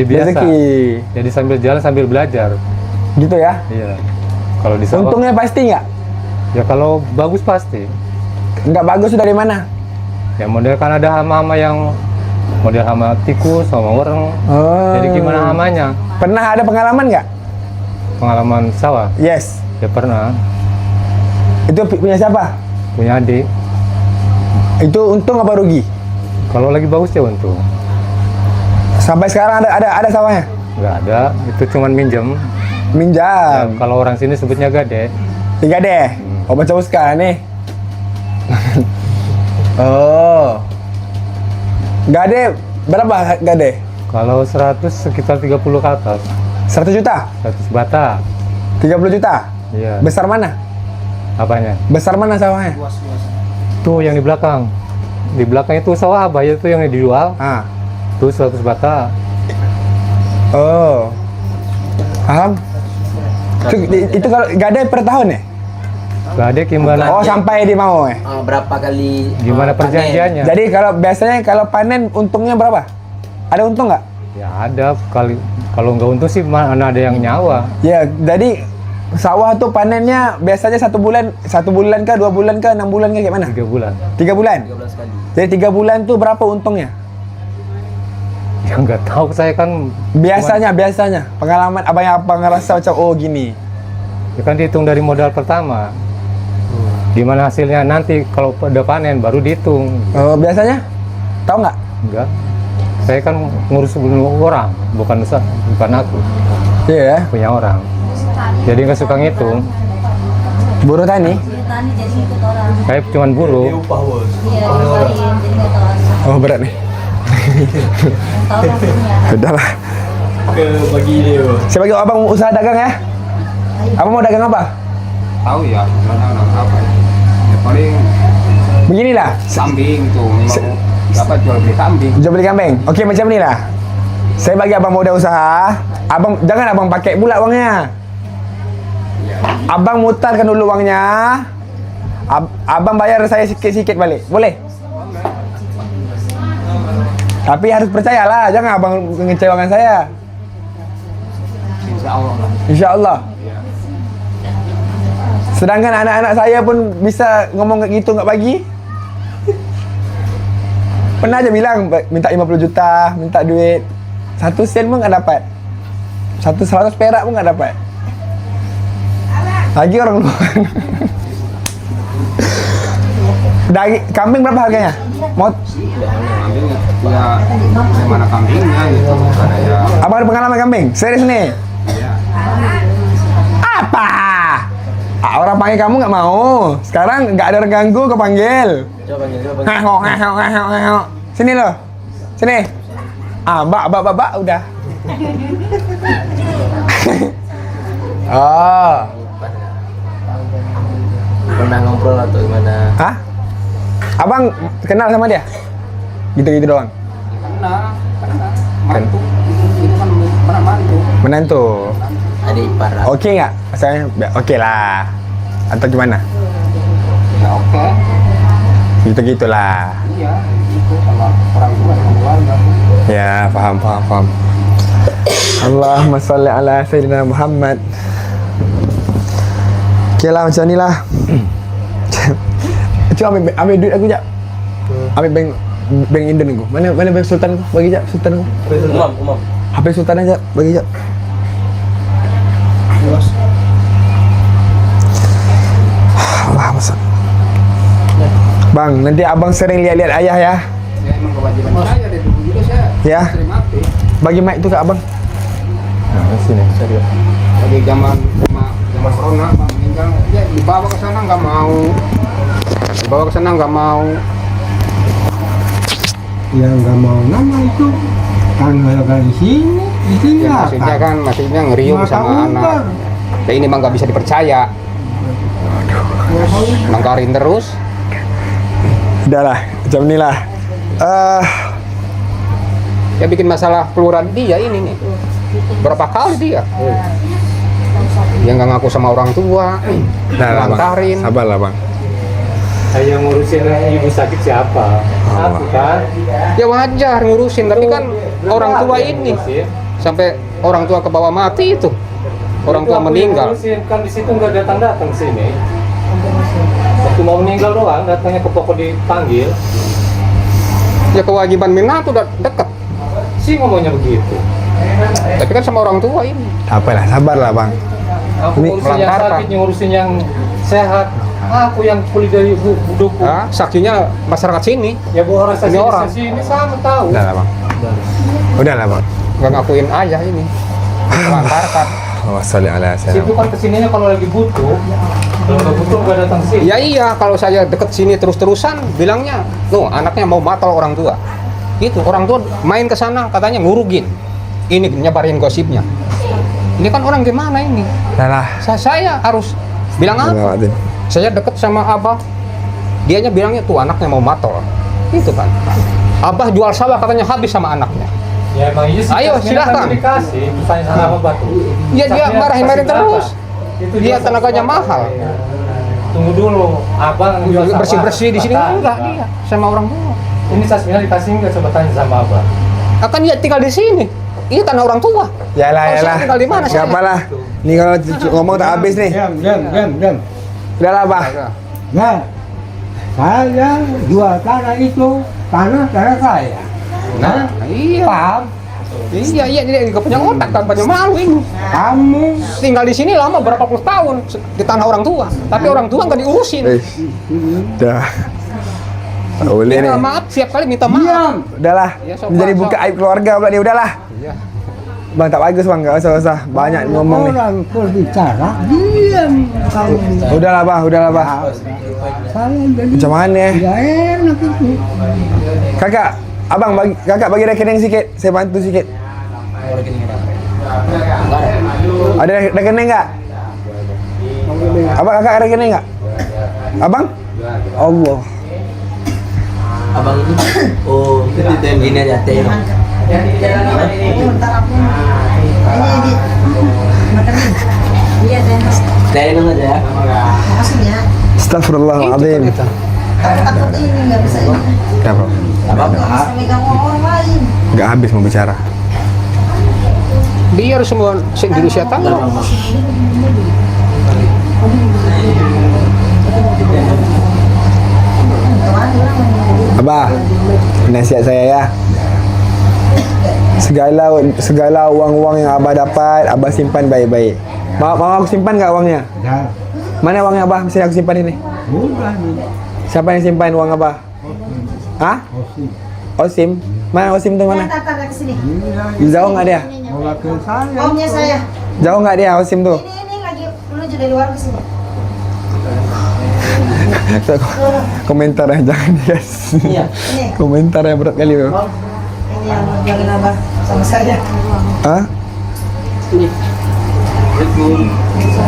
Speaker 8: Biasa.
Speaker 1: rezeki.
Speaker 8: Jadi sambil jalan sambil belajar.
Speaker 1: Gitu ya.
Speaker 8: Iya. Kalau di sawah,
Speaker 1: Untungnya pasti nggak?
Speaker 8: ya kalau bagus pasti.
Speaker 1: Nggak bagus dari mana?
Speaker 8: Ya model kan ada hama-hama yang model hama tikus sama orang.
Speaker 1: Oh.
Speaker 8: Jadi gimana hamanya?
Speaker 1: Pernah ada pengalaman nggak?
Speaker 8: Pengalaman sawah?
Speaker 1: Yes.
Speaker 8: Ya pernah.
Speaker 1: Itu punya siapa?
Speaker 8: Punya adik.
Speaker 1: Itu untung apa rugi?
Speaker 8: Kalau lagi bagus ya untung.
Speaker 1: Sampai sekarang ada sawahnya?
Speaker 8: Nggak ada. Itu cuman minjem. Ya,
Speaker 1: Minjam.
Speaker 8: kalau orang sini sebutnya gade.
Speaker 1: 3 deh. Oh baca uska nih. Oh. Gade berapa gade?
Speaker 8: Kalau 100 sekitar 30 ke atas.
Speaker 1: 100 juta?
Speaker 8: 100 bata.
Speaker 1: 30 juta?
Speaker 8: Iya.
Speaker 1: Besar mana?
Speaker 8: Apanya?
Speaker 1: Besar mana sawahnya?
Speaker 8: Tuh yang di belakang. Di belakang itu sawah apa ya, itu yang dijual.
Speaker 1: Ah.
Speaker 8: Tuh 100 bata.
Speaker 1: Oh. Paham? Itu kalau gade per tahun ya?
Speaker 8: Gade gimana?
Speaker 1: Oh, sampai dia mau ya?
Speaker 4: Berapa kali
Speaker 8: Gimana perjanjiannya?
Speaker 1: Jadi kalau panen untungnya berapa? Ada untung nggak?
Speaker 8: Ya ada, kalau nggak untung sih mana ada yang nyawa.
Speaker 1: Ya, jadi sawah tuh panennya biasanya 1 bulan kah, 2 bulan kah, 6 bulan kah, kayak mana?
Speaker 8: 3 bulan.
Speaker 1: 3 bulan?
Speaker 4: 13 kali.
Speaker 1: Jadi 3 bulan tuh berapa untungnya?
Speaker 8: Ya nggak tahu, saya kan
Speaker 1: Biasanya pengalaman abang ngerasa macam oh gini.
Speaker 8: ya kan dihitung dari modal pertama. Gimana hasilnya nanti kalau udah panen baru dihitung.
Speaker 1: Oh, biasanya? Tahu nggak?
Speaker 8: Enggak. Saya kan ngurus orang, bukan aku,
Speaker 1: Iya ya.
Speaker 8: punya orang. Jadi nggak suka ngitung.
Speaker 1: Buruh tani?
Speaker 3: Tani jadi ikut orang.
Speaker 8: Kayak cuman buruh.
Speaker 3: Iya, diupahin jadi nggak tahu asal.
Speaker 1: Oh, berat nih.
Speaker 3: Tahu kan punya.
Speaker 1: Udahlah.
Speaker 4: Bagi dia.
Speaker 1: Saya bagi abang mau usaha dagang ya. Abang mau dagang apa?
Speaker 2: Tahu ya, mana apa ya? Ya paling
Speaker 1: Beginilah.
Speaker 2: kambing tuh, mau dapat jual beli kambing.
Speaker 1: Jual beli kambing. Oke, macam ni lah. Saya bagi abang modal usaha. Jangan abang pakai pula uangnya. Abang mutarkan dulu uangnya. Abang bayar saya sikit-sikit balik. Boleh? Tapi harus percayalah, jangan abang mengecewakan saya.
Speaker 2: Insya Allah lah.
Speaker 1: Insya Allah.
Speaker 2: Ya.
Speaker 1: Sedangkan anak-anak saya pun bisa ngomong kayak gitu nggak bagi. Pernah aja bilang minta 50 juta, minta duit 1 sen pun nggak dapat. 100 perak pun nggak dapat. Lagi orang luar. Kambing berapa harganya? Mau
Speaker 2: Kambing ya, gimana kambingnya gitu. Ada ya.
Speaker 1: abang ada pengalaman kambing? Serius nih?
Speaker 2: Ya.
Speaker 1: Apa? Orang panggil kamu nggak mau. Sekarang nggak ada orang ganggu, kau panggil.
Speaker 4: Coba panggil.
Speaker 1: Ngehok. Sini loh. Sini. Bak, udah. Oh.
Speaker 7: Pernah ngobrol atau gimana?
Speaker 1: Hah? Abang kenal sama dia? Gitu-gitu doang.
Speaker 2: Karena mantu itu kan pernah mantu.
Speaker 1: Menantu.
Speaker 7: Adik ipar.
Speaker 1: Oke nggak? Misalnya oke lah. Atau gimana?
Speaker 2: Ya oke.
Speaker 1: Gitu-gitulah.
Speaker 2: Iya, itu sama orang tua sama keluarga.
Speaker 1: Ya, paham. Allahumma salli ala Sayyidina Muhammad. Oke lah, macam ni lah. Cuba ambil duit aku jap. Ambil bank Indon aku. Mana bank Sultan aku? Bagi jap Sultan aku.
Speaker 7: Umam.
Speaker 1: HP Sultan aja, bagi jap. Allahumma salli. Bang, nanti abang sering lihat-lihat ayah ya.
Speaker 2: Ya emang kewajiban saya dari dulu juga saya
Speaker 1: Ya.
Speaker 2: sering mati.
Speaker 1: Bagi mic tu ke abang. Nah, sini.
Speaker 2: Dari zaman corona Pak meninggal, ya dibawa ke sana nggak mau.
Speaker 6: Ya nggak mau nama itu. Tanggal di sini, itu
Speaker 2: Ya, maksudnya ngeriung sama anak. Ya ini mah nggak bisa dipercaya. Nangkarin terus.
Speaker 1: Udahlah, macam ni lah.
Speaker 2: Ya bikin masalah keluaran dia ini nih. Berapa kali dia? Dia nggak ngaku sama orang tua.
Speaker 1: Dah lah, bang.
Speaker 2: Nangkarin.
Speaker 1: Sabarlah bang.
Speaker 8: Saya ngurusin ibu sakit siapa? Aku kan.
Speaker 2: Ya wajar ngurusin, tapi kan orang tua ini sampai orang tua ke bawah mati itu. Orang tua meninggal.
Speaker 8: Kan di situ nggak datang sini. Waktu mau meninggal doang, datangnya ke pokok dipanggil.
Speaker 2: Ya kewajiban menantu udah deket.
Speaker 8: Si ngomongnya begitu.
Speaker 2: Tapi kan sama orang tua ini.
Speaker 1: Apalah, sabarlah bang.
Speaker 8: Aku
Speaker 1: Ini
Speaker 8: ngurusin yang
Speaker 2: melanggar,
Speaker 8: sakit, ngurusin yang sehat. Aku yang pulih dari buduku.
Speaker 2: Nah, saksinya masyarakat sini
Speaker 8: Ya bu orang
Speaker 2: Ini orang.
Speaker 8: sini sama tahu.
Speaker 1: Udahlah bang. Udahlah bang.
Speaker 2: nggak ngakuin ayah ini. Melantarkan.
Speaker 1: Oh, salli ala
Speaker 8: Situ
Speaker 1: sayyidina.
Speaker 8: kan kesininya kalau lagi butuh. Kalau nggak butuh nggak datang sini.
Speaker 2: Ya iya, kalau saya deket sini terus-terusan bilangnya, no anaknya mau batal orang tua. Itu orang tua main ke sana katanya ngurugin. Ini nyebarin gosipnya. Ini kan orang gimana ini?
Speaker 1: Udahlah.
Speaker 2: Saya harus bilang apa? Saya deket sama abah, dianya bilangnya tuh anaknya mau matol, itu kan. Abah jual sawah katanya habis sama anaknya.
Speaker 8: Ya emang iya sih.
Speaker 2: Ayo,
Speaker 8: Tasmina
Speaker 2: silakan.
Speaker 8: kan dikasih, tanya sama apa batu.
Speaker 2: Iya dia
Speaker 8: Tasmina
Speaker 2: marahin-marahin
Speaker 8: kasih
Speaker 2: terus.
Speaker 8: berapa? Itu
Speaker 2: Dia tenaganya mahal.
Speaker 8: Tunggu dulu, abang jual sawah.
Speaker 2: Bersih-bersih di sini
Speaker 8: Kata,
Speaker 2: enggak dia sama orang tua.
Speaker 8: Ini Tasmina dikasih nggak, coba tanya sama abang.
Speaker 2: Akan dia tinggal di sini. Ini tanah orang tua.
Speaker 1: Yalah,
Speaker 2: Kalau saya
Speaker 1: yalah.
Speaker 2: tinggal di mana
Speaker 1: Gak
Speaker 2: saya?
Speaker 1: apalah. Ni kalau ngomong tak habis nih.
Speaker 6: Diam.
Speaker 1: Udahlah bah.
Speaker 6: Nah, saya jual tanah itu, tanah saya.
Speaker 2: Nah, iya.
Speaker 6: Paham?
Speaker 2: Iya, dia nggak punya otak, kan punya malu ini.
Speaker 6: Kamu
Speaker 2: Tinggal di sini lama berapa puluh tahun di tanah orang tua, tapi orang tua nggak diurusin.
Speaker 1: Dah. Tak boleh nih.
Speaker 2: Ya, maaf, siap kali minta maaf.
Speaker 6: diam.
Speaker 1: Udahlah.
Speaker 2: Ya, sok,
Speaker 1: Ini jadi
Speaker 2: sok.
Speaker 1: buka aib keluarga pula ni. Udahlah.
Speaker 2: Iya.
Speaker 1: Bang tak bagus bang, enggak usah. Banyak ngomong nih.
Speaker 6: Orang berbicara, diam. Kamu
Speaker 1: Udahlah bah,
Speaker 6: saya jadi
Speaker 1: Macam mana?
Speaker 6: tidak enak itu.
Speaker 1: Kakak, kakak bagi rekening sikit. Saya bantu sikit. Ada rekening enggak? Abang kakak ada rekening enggak? Abang? Allah.
Speaker 7: Abang ini, oh itu yang gini aja teh. Teh dong aja ya.
Speaker 1: Astagfirullahaladzim.
Speaker 5: Takut ini nggak bisa ini.
Speaker 1: Kenapa?
Speaker 7: Apa?
Speaker 5: Megang orang lain.
Speaker 1: Enggak habis mau bicara.
Speaker 2: Biar semua se-Indonesia tahu.
Speaker 1: Abah, nasihat saya ya. Segala uang-uang yang abah dapat, abah simpan baik-baik. Mau aku simpan nggak uangnya?
Speaker 6: Ya,
Speaker 1: Mana uangnya abah? Mesti aku simpan ini.
Speaker 6: udah nih.
Speaker 1: Siapa yang simpan uang abah? Hah? Osim? Mana Osim tuh mana?
Speaker 5: Tatar ke sini.
Speaker 1: Jauh nggak dia?
Speaker 6: Mewakili saya.
Speaker 5: Omnya saya.
Speaker 1: Jauh nggak dia Osim tuh?
Speaker 5: Ini lagi menuju dari luar ke sini.
Speaker 1: Komentar yang jangan guys.
Speaker 7: Iya.
Speaker 5: Ini.
Speaker 1: Komentar yang berat kali bro.
Speaker 5: Yang yang jangan abah sama saya.
Speaker 1: Hah?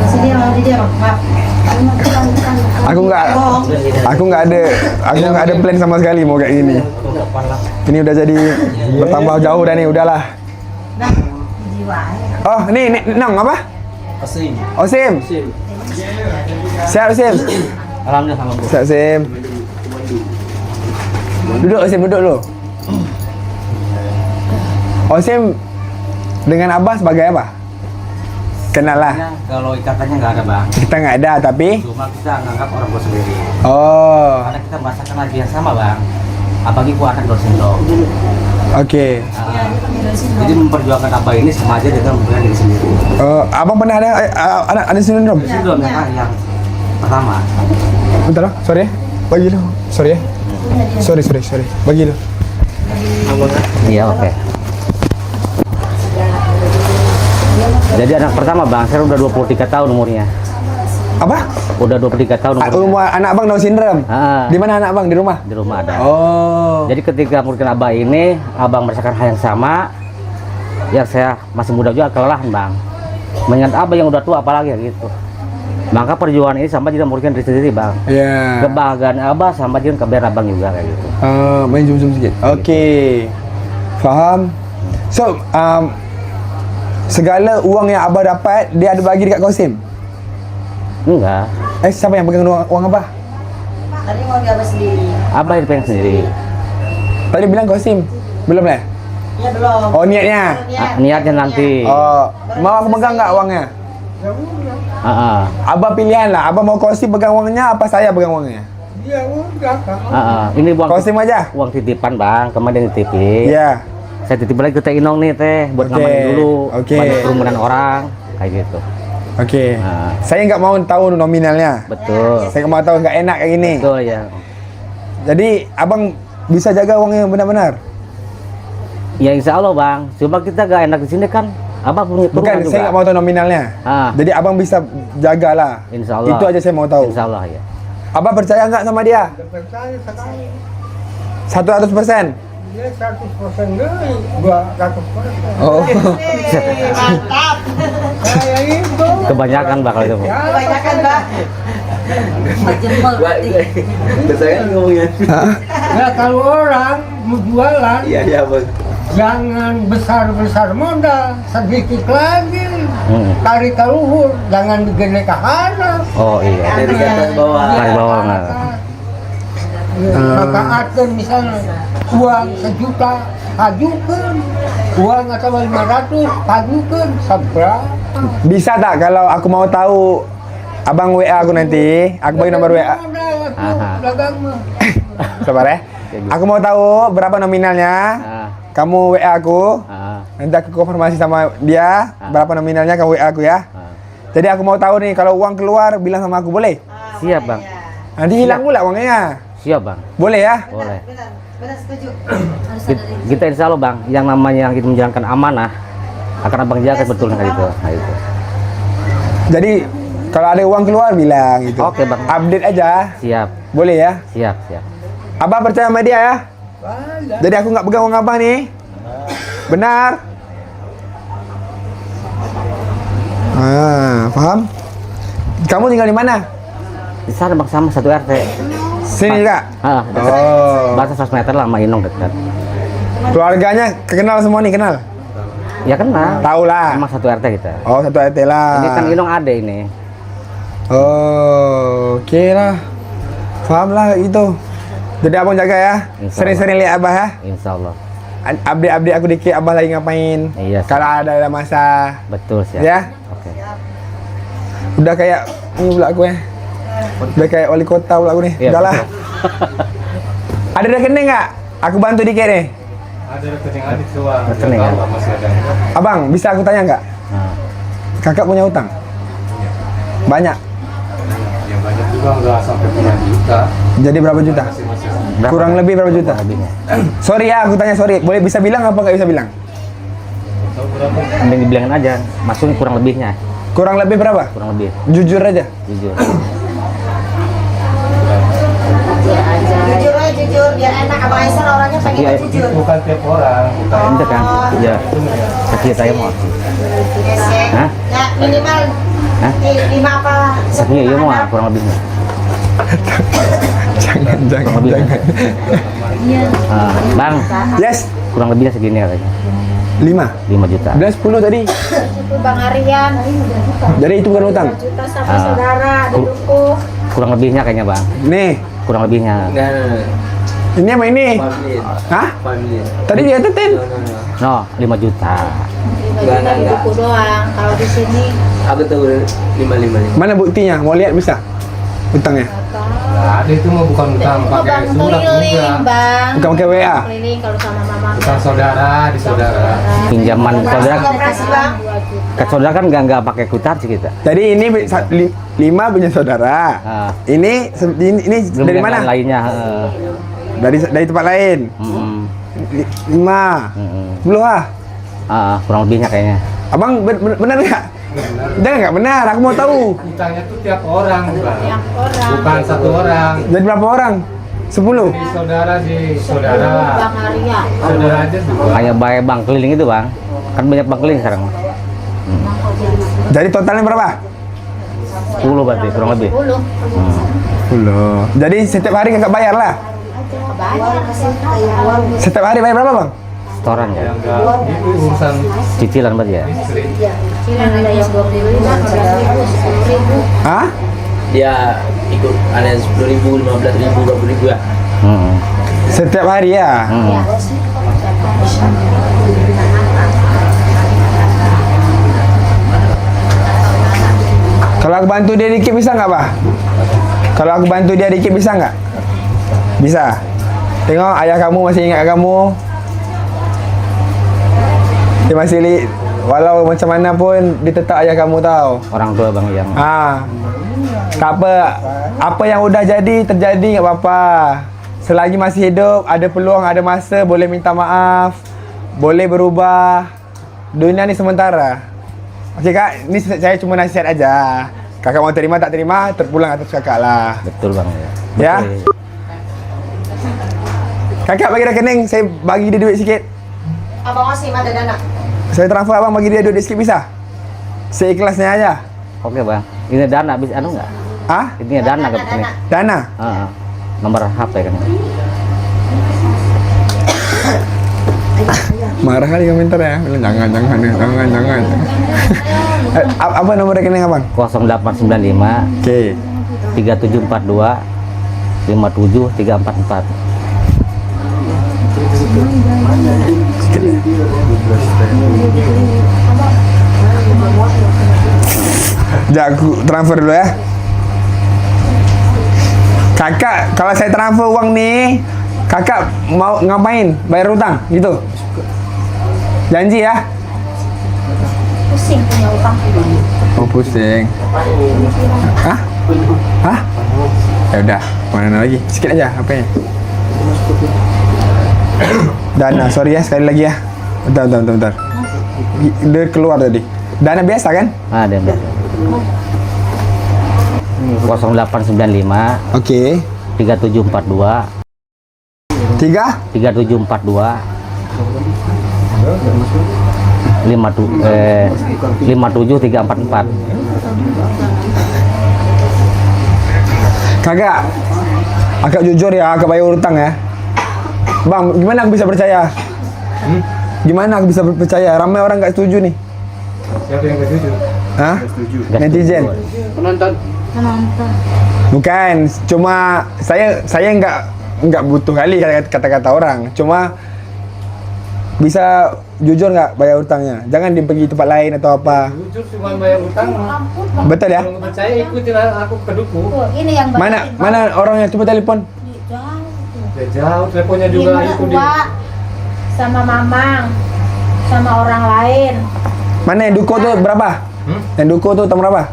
Speaker 5: Sini mau di dia, Pak.
Speaker 1: Aku nggak ada plan sama sekali mau kayak gini. Ini udah jadi bertambah jauh dah nih, udahlah.
Speaker 5: Nah, jiwa.
Speaker 1: Oh, nih Nong apa?
Speaker 7: Osim.
Speaker 1: Osim. Siap Osim.
Speaker 7: Alhamdulillah sama Bu.
Speaker 1: Siap Osim. Duduk Osim, duduk lu. Osim dengan Abah sebagai apa? Kenal lah.
Speaker 7: Kalau ikatannya nggak ada bang,
Speaker 1: Kita nggak ada tapi.
Speaker 7: cuma kita nganggap orang tua sendiri.
Speaker 1: Oh,
Speaker 7: Karena kita merasakan lagi yang sama bang. Apalagi gua anak Down syndrome.
Speaker 1: oke.
Speaker 7: Jadi memperjuangkan apa ini sama aja dengan memperjuangkan diri sendiri.
Speaker 1: Abang pernah ada anak ada sindrom?
Speaker 7: Syndrome yang pertama.
Speaker 1: Bentar lah, sorry ya. Bagi lu. Sorry ya. Sorry. Bagi lu.
Speaker 7: Iya oke. Jadi anak pertama bang, saya udah 23 tahun umurnya.
Speaker 1: Apa?
Speaker 7: Udah 23 tahun umurnya.
Speaker 1: Umur anak abang Down syndrome.
Speaker 7: Ah.
Speaker 1: Di mana anak abang? Di rumah?
Speaker 7: Di rumah ada.
Speaker 1: Oh.
Speaker 7: Jadi ketika mungkin abah ini, abang merasakan hal yang sama, yang saya masih muda juga kelelahan bang. Mengingat abah yang udah tua apalagi gitu. Maka perjuangan ini sama juga merugikan diri sendiri bang.
Speaker 1: Ya.
Speaker 7: Kebahagiaan abah sama juga kebahagiaan abang juga kayak gitu.
Speaker 1: Main zoom sedikit. Oke. Faham? So, segala uang yang abah dapat, dia ada bagi dekat Qasim?
Speaker 7: Enggak.
Speaker 1: Siapa yang pegang uang abah?
Speaker 5: Tadi mau dia abah sendiri.
Speaker 7: Abah yang pengen sendiri.
Speaker 1: Tadi bilang Qasim. Belum lah?
Speaker 5: Ya belum.
Speaker 1: Oh, niatnya?
Speaker 7: Niatnya nanti.
Speaker 1: Oh, mau aku pegang nggak uangnya? Abah pilihan lah. Abah mau Qasim pegang uangnya, apa saya pegang uangnya?
Speaker 6: Ya udah Kak.
Speaker 7: Ini uang
Speaker 1: Qasim aja?
Speaker 7: uang titipan bang, kemarin dititipin.
Speaker 1: Iya.
Speaker 7: Saya titip lagi ke Teh Inong nih teh, buat
Speaker 1: Oke,
Speaker 7: ngamanin dulu.
Speaker 1: oke.
Speaker 7: Banyak kerumunan orang, kayak gitu.
Speaker 1: Oke.
Speaker 7: Ah.
Speaker 1: Saya nggak mau tahu nominalnya.
Speaker 7: Betul.
Speaker 1: Saya nggak mau tahu, nggak enak kayak gini.
Speaker 7: Betul ya.
Speaker 1: Jadi abang bisa jaga uangnya benar-benar.
Speaker 7: Ya insya Allah bang. Cuma kita gak enak di sini kan. Abang punya
Speaker 1: Bukan,
Speaker 7: turunan juga.
Speaker 1: saya nggak mau tahu nominalnya.
Speaker 7: Ah.
Speaker 1: Jadi abang bisa jagalah.
Speaker 7: Insya Allah.
Speaker 1: Itu aja saya mau tahu.
Speaker 7: Insya Allah ya.
Speaker 1: Abang percaya nggak sama dia?
Speaker 6: Percaya sekali.
Speaker 1: 100%.
Speaker 6: Dia 100% dari 200%.
Speaker 1: Oh.
Speaker 5: Mantap.
Speaker 6: Saya itu.
Speaker 7: Kebanyakan bakal itu.
Speaker 6: Ya,
Speaker 5: Kebanyakan, Pak. Jempol.
Speaker 7: Saya ngomongnya.
Speaker 6: ya kalau orang mau jualan,
Speaker 7: Iya bang.
Speaker 6: jangan besar-besar modal, sedikit lagi. Tarik ke luhur, jangan digede ke kanan.
Speaker 7: Oh iya.
Speaker 6: Dari atas bawah.
Speaker 7: Dari bawah, nggak.
Speaker 6: Maka atur misalnya uang 1 juta, ajukan. Uang atau 500, ajukan. Seberapa?
Speaker 1: Bisa tak kalau aku mau tahu abang WA aku nanti, aku bagi nomor WA.
Speaker 7: Aha.
Speaker 6: Dagang mah.
Speaker 1: Sabar ya. Aku mau tahu berapa nominalnya.
Speaker 7: Ah,
Speaker 1: Kamu WA aku.
Speaker 7: ah,
Speaker 1: Nanti aku konfirmasi sama dia berapa nominalnya, kamu WA aku ya.
Speaker 7: ah.
Speaker 1: Jadi aku mau tahu nih kalau uang keluar bilang sama aku, boleh?
Speaker 7: Siap bang.
Speaker 1: Nanti hilang pula uangnya.
Speaker 7: Siap bang.
Speaker 1: Boleh ya?
Speaker 7: Boleh.
Speaker 5: Benar setuju. Harus ada di
Speaker 7: Kita insya Allah bang, yang namanya yang kita menjalankan amanah akan abang jaga betul kayak gitu. Nah, itu.
Speaker 1: Jadi kalau ada uang keluar bilang gitu.
Speaker 7: Oke, Bang.
Speaker 1: Update aja.
Speaker 7: Siap,
Speaker 1: Boleh ya?
Speaker 7: siap.
Speaker 1: Abah percaya sama dia ya?
Speaker 6: Banyak.
Speaker 1: Jadi aku nggak pegang uang abah nih. Benar? Paham? Kamu tinggal di mana?
Speaker 7: Di sana bang sama satu RT.
Speaker 1: Sini juga?
Speaker 7: Ah, dekat.
Speaker 1: Oh.
Speaker 7: Batas 100 meter lah sama Inong dekat.
Speaker 1: Keluarganya kenal semua nih, kenal?
Speaker 7: Ya kenal.
Speaker 1: Tahu lah.
Speaker 7: Sama satu RT kita.
Speaker 1: Oh, satu RT lah.
Speaker 7: Ini kan Inong ada ini.
Speaker 1: Oh, oke lah. Paham lah itu. Jadi abang jaga ya.
Speaker 7: Insya
Speaker 1: Sering-sering lihat abah ya.
Speaker 7: Insya Allah.
Speaker 1: Update-update aku dikit abah lagi ngapain.
Speaker 7: Iya, siap.
Speaker 1: Kalau ada masa.
Speaker 7: Betul siap.
Speaker 1: Ya.
Speaker 7: Oke.
Speaker 1: Udah kayak ini pula aku ya. Udah kayak wali kota pula aku nih.
Speaker 7: Iya,
Speaker 1: Udah lah.
Speaker 7: betul.
Speaker 1: Ada rekening nggak? Aku bantu dikit nih.
Speaker 8: Ada rekening adik tua.
Speaker 7: Rekening, ya?
Speaker 8: Masih ada.
Speaker 1: Abang, bisa aku tanya nggak?
Speaker 7: Nah,
Speaker 1: Kakak punya utang? Banyak.
Speaker 8: Yang banyak juga nggak sampai puluhan juta.
Speaker 1: Jadi berapa juta?
Speaker 8: Masih
Speaker 7: berapa?
Speaker 1: Kurang lebih berapa juta?
Speaker 7: Kurang lebihnya.
Speaker 1: Sorry ya, aku tanya sorry. Boleh bisa bilang apa nggak bisa bilang?
Speaker 8: tahu berapa?
Speaker 7: Mending dibilangin aja. Masukin kurang lebihnya.
Speaker 1: Kurang lebih berapa?
Speaker 7: Kurang lebih.
Speaker 1: Jujur aja.
Speaker 7: Jujur.
Speaker 5: jujur aja jujur. biar enak. Abang Aisyah orangnya pengen
Speaker 7: Iya.
Speaker 5: jujur.
Speaker 8: Bukan tiap orang.
Speaker 7: Ente kan, ya sakit saya mau.
Speaker 5: Gesek.
Speaker 7: Hah?
Speaker 5: Ya minimal
Speaker 7: Hah?
Speaker 5: 5 apa?
Speaker 7: Sakit iya mau kurang lebihnya.
Speaker 1: Jangan.
Speaker 3: Iya.
Speaker 7: Bang,
Speaker 1: Yes.
Speaker 7: kurang lebihnya segini katanya.
Speaker 1: 5.
Speaker 7: 5 juta.
Speaker 1: Udah 10 tadi.
Speaker 5: Itu Bang Aryan.
Speaker 1: Jadi itu bukan utang.
Speaker 5: Juta sama
Speaker 7: Ah.
Speaker 5: saudara di Duku.
Speaker 7: Kurang lebihnya kayaknya, Bang.
Speaker 1: Nih,
Speaker 7: Kurang lebihnya.
Speaker 1: ini apa ini? Hah? Tadi dia tetin.
Speaker 7: No, 5 juta.
Speaker 3: Di buku doang. Kalau di sini
Speaker 4: Aku tahu 555.
Speaker 1: Mana buktinya? Mau lihat bisa? Utangnya.
Speaker 8: Nah, ada itu mah bukan utang
Speaker 3: itu
Speaker 8: pakai
Speaker 3: bang
Speaker 8: surat
Speaker 3: keliling,
Speaker 8: juga.
Speaker 3: bang.
Speaker 1: Bukan pakai WA.
Speaker 3: Keliling kalau sama mama.
Speaker 8: Utang saudara di saudara.
Speaker 7: Pinjaman saudara,
Speaker 5: Koperasi Bang.
Speaker 7: ke saudara kan nggak pakai kwitansi kita.
Speaker 1: Jadi ini 5 punya saudara.
Speaker 7: Ah.
Speaker 1: Ini
Speaker 7: Belum
Speaker 1: dari
Speaker 7: yang
Speaker 1: mana?
Speaker 7: Lainnya.
Speaker 1: Dari tempat lain. 5. 10 ah.
Speaker 7: Kurang lebihnya kayaknya.
Speaker 1: Abang benar nggak? Jangan nggak benar. Aku mau tahu.
Speaker 8: Utangnya tuh tiap orang, Bang.
Speaker 3: Tiap orang.
Speaker 8: Bukan satu orang.
Speaker 1: Jadi berapa orang? 10.
Speaker 8: Di saudara di
Speaker 3: Bang
Speaker 8: saudara.
Speaker 3: Arya.
Speaker 8: Saudara aja juga.
Speaker 7: Kayak bayar bank keliling itu, Bang. Kan banyak bank keliling sekarang.
Speaker 1: Jadi totalnya berapa?
Speaker 7: 10 berarti kurang lebih.
Speaker 3: 10.
Speaker 1: 10. Jadi setiap hari kakak bayar lah. Setiap hari bayar berapa bang?
Speaker 7: Setoran ya.
Speaker 8: Enggak, itu urusan
Speaker 7: Cicilan berarti ya.
Speaker 3: Cicilan ada yang 25, 15.000, 10.000.
Speaker 1: Hah?
Speaker 4: Dia ikut ada 10.000, 15.000, 20.000 ya.
Speaker 1: Setiap hari ya?
Speaker 3: Ya.
Speaker 1: Kalau aku bantu dia dikit bisa nggak pak? Kalau aku bantu dia dikit bisa nggak? Bisa. Tengok ayah kamu masih ingat kamu. Dia masih walau macam mana pun dia tetap ayah kamu tahu.
Speaker 7: Orang tua bang yang
Speaker 1: Tak apa. Apa yang udah jadi terjadi nggak apa-apa. Selagi masih hidup, ada peluang, ada masa, boleh minta maaf, boleh berubah. Dunia ni sementara. Okey kak, ni saya cuma nasihat aja. Kakak mau terima tak terima, terpulang atas kakak lah.
Speaker 7: betul bang ya.
Speaker 1: Ya?
Speaker 7: Betul.
Speaker 1: Kakak bagi rekening, saya bagi dia duit sikit.
Speaker 5: Abang Osim ada dana.
Speaker 1: Saya transfer abang bagi dia duit sikit bisa? Seikhlasnya aja.
Speaker 7: Oke bang. Ini dana bisa anu nggak?
Speaker 1: Hah?
Speaker 7: Ini dana ke sini.
Speaker 1: Dana?
Speaker 7: Nomor HP kan.
Speaker 1: Marah kali komentar ya. Bilang, jangan. Apa nomor rekening abang?
Speaker 7: 0895
Speaker 1: Okey.
Speaker 7: 3742 57344.
Speaker 1: Sekejap aku transfer dulu ya. Kakak, kalau saya transfer uang nih, kakak mau ngapain? Bayar hutang gitu? Janji ya?
Speaker 3: Pusing punya utang.
Speaker 1: Oh pusing. Hah? Hah? Ya udah, mana lagi? Sikit aja HP-nya. Dana, sorry ya sekali lagi ya. Bentar. Dia keluar tadi. Dana biasa kan?
Speaker 7: Ada biasa. 0895
Speaker 1: Okey.
Speaker 7: 3742
Speaker 1: 3?
Speaker 7: 3742 57344.
Speaker 1: Kakak, agak jujur ya, agak bayar hutang ya. Bang, gimana aku bisa percaya? Gimana aku bisa percaya? Ramai orang nggak setuju nih.
Speaker 8: siapa yang gak setuju?
Speaker 1: Hah?
Speaker 7: Nggak
Speaker 1: Netizen?
Speaker 7: setuju.
Speaker 2: Penonton.
Speaker 1: Bukan, cuma saya nggak butuh kali kata-kata orang. Cuma bisa jujur nggak bayar hutangnya? Jangan pergi tempat lain atau apa.
Speaker 8: Jujur cuma bayar utang.
Speaker 1: Betul ya?
Speaker 8: Kalau nggak percaya ikutin aku ke duku.
Speaker 3: Ini yang
Speaker 1: Mana orangnya? Coba telepon.
Speaker 8: Ya jauh teleponnya juga
Speaker 3: Ini
Speaker 8: itu di.
Speaker 3: Wak, sama Mamang, sama orang lain.
Speaker 1: Mana yang duko tuh berapa? Yang duko tuh utang berapa?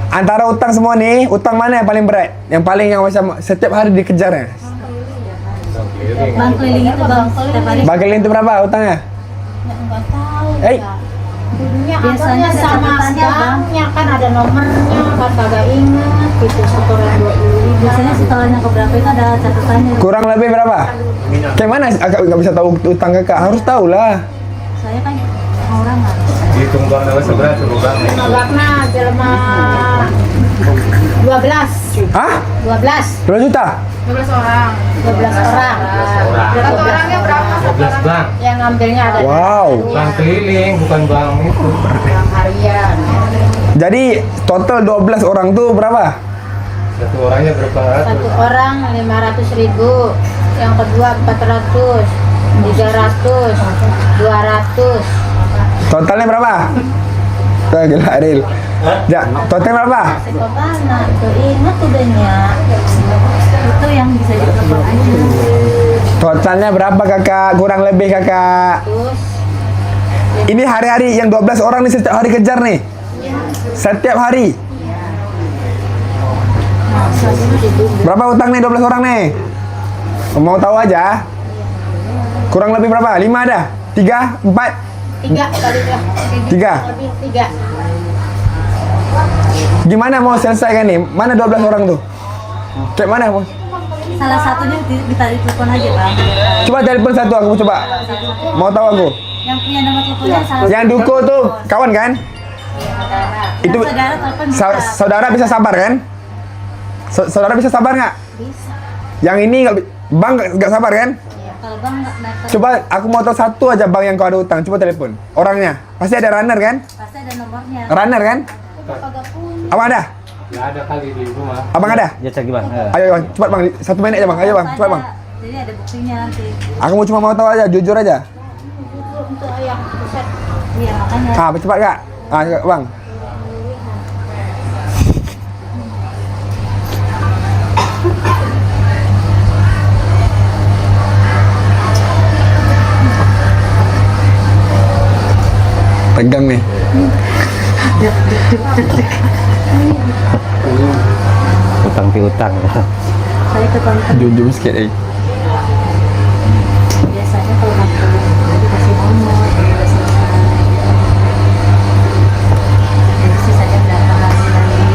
Speaker 1: Antara utang semua nih, utang mana yang paling berat? Yang macam setiap hari dikejar ya?
Speaker 3: Bang keliling itu bang, setiap hari.
Speaker 1: Bang keliling itu berapa utangnya?
Speaker 3: Nggak tahu.
Speaker 1: Eh,
Speaker 3: Biasanya sama banknya kan ada nomornya kan kagak ingat gitu setoran 20.000. Biasanya setorannya ke berapa itu ada catatannya.
Speaker 1: Kurang lebih berapa? Kayak mana agak nggak bisa tahu utang kakak? Harus tahu lah.
Speaker 3: Saya kan orang nggak.
Speaker 8: Dihitung bang nama seberat tuh bang.
Speaker 3: Nolakna jelema 12.
Speaker 1: Hah?
Speaker 3: 12.
Speaker 1: 2 juta?
Speaker 5: 12 orang.
Speaker 3: 12 orang.
Speaker 5: Satu orangnya berapa?
Speaker 8: 12 bang.
Speaker 3: Yang ngambilnya ada
Speaker 1: Wow.
Speaker 8: Bang keliling bukan bang itu.
Speaker 3: yang harian.
Speaker 1: Jadi total 12 orang tuh berapa?
Speaker 8: Satu orangnya berapa ratus?
Speaker 3: Satu orang 500.000, yang kedua 400, 300, 200.
Speaker 1: Totalnya berapa? Tuh gila Ril. Ya, total berapa?
Speaker 3: Sekopana, tuh ingat udahnya. Itu yang bisa ditelepon aja.
Speaker 1: Totalnya berapa kakak? Kurang lebih kakak.
Speaker 3: Terus
Speaker 1: Ini hari-hari yang 12 orang nih setiap hari kejar nih. Setiap hari. Berapa utang nih 12 orang nih? Mau tahu aja. Kurang lebih berapa? 5 ada? 3? 4?
Speaker 3: 3 kali lah.
Speaker 1: 3.
Speaker 3: Lebih 3.
Speaker 1: Gimana mau selesaikan nih? Mana 12 orang tuh? Kayak mana mau?
Speaker 3: Salah satunya ditarik telepon aja, Bang.
Speaker 1: Coba telepon satu aku coba. Mau tahu aku.
Speaker 3: Yang punya nomor teleponnya salah
Speaker 1: Yang Duko tuh kawan kan? Itu
Speaker 3: saudara telepon
Speaker 1: saudara bisa sabar kan? Saudara bisa sabar nggak?
Speaker 3: bisa.
Speaker 1: Yang ini bang nggak sabar kan?
Speaker 3: Kalau Bang nggak naik
Speaker 1: Coba aku mau tahu satu aja bang yang kau ada utang. Coba telepon orangnya. Pasti ada runner kan?
Speaker 3: pasti ada nomornya.
Speaker 1: Runner kan? Abang ada?
Speaker 8: Ya ada kali di rumah.
Speaker 1: Abang ada?
Speaker 7: Ya cek bang.
Speaker 1: Ayo bang, cepat bang. 1 menit aja bang. Ayo bang, cepat bang.
Speaker 3: Jadi ada buktinya nanti.
Speaker 1: Aku cuma mau tahu aja, jujur aja.
Speaker 3: Untuk yang pusat. Iya, makanya.
Speaker 1: Cepat kak. Bang. Tegang nih.
Speaker 7: Utang piutang.
Speaker 3: Saya ke kantor
Speaker 1: Jujur sedikit eh.
Speaker 3: biasanya kalau nggak dikasih nomor, udah selesai. Jadi saya berapa hari lagi.